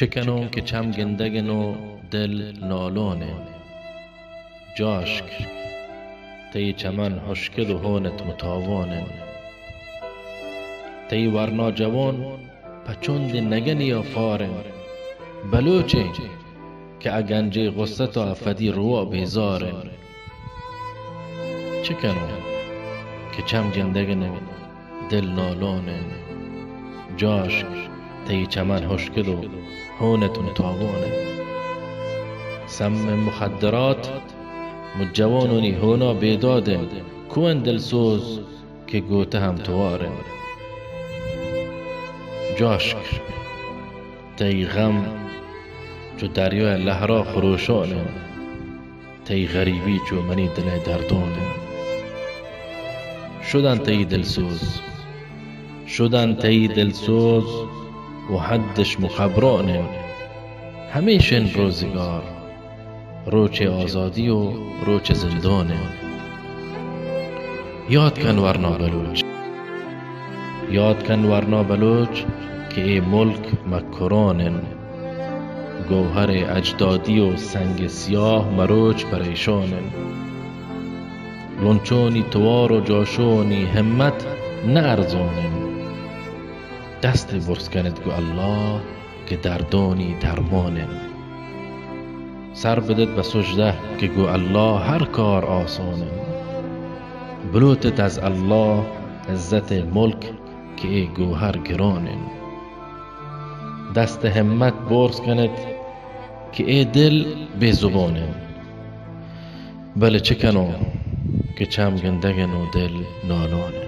چکنو که چم گندگن و دل نالونه جاشک تی چمن هشکل و هونت متاوانن تی ورنا جوان پچند نگنی یا فارن بلوچه که اگنجه غصت و افدی روا بیزارن چکنو که چم گندگن و دل نالونن جاشک تی چمن هشکل و هونت متاوانن سم مخدرات مجوانونی هونا بیدادن کون دلسوز که گوته هم توارن جاشک تی غم چو دریای لهرا خروشانن تی غریبی چو منی دل دردانن شدن تی دلسوز و حدش مخبرانن همیشن روزگار روچ آزادی و روچ زندانه یاد کن ورنا بلوچ که ای ملک مکرانن گوهر اجدادی و سنگ سیاه مروچ پریشانن لونچونی توار و جاشونی همت نه ارزانن دست برس کند گو الله که دردانی درمانن سر بدد به سجده که گو الله هر کار آسانه بلوتت از الله عزت ملک که ای گوهر گرانه دست همت برس کند که ای دل بی زبانه بله چکنو که چم گندگن و دل نالانه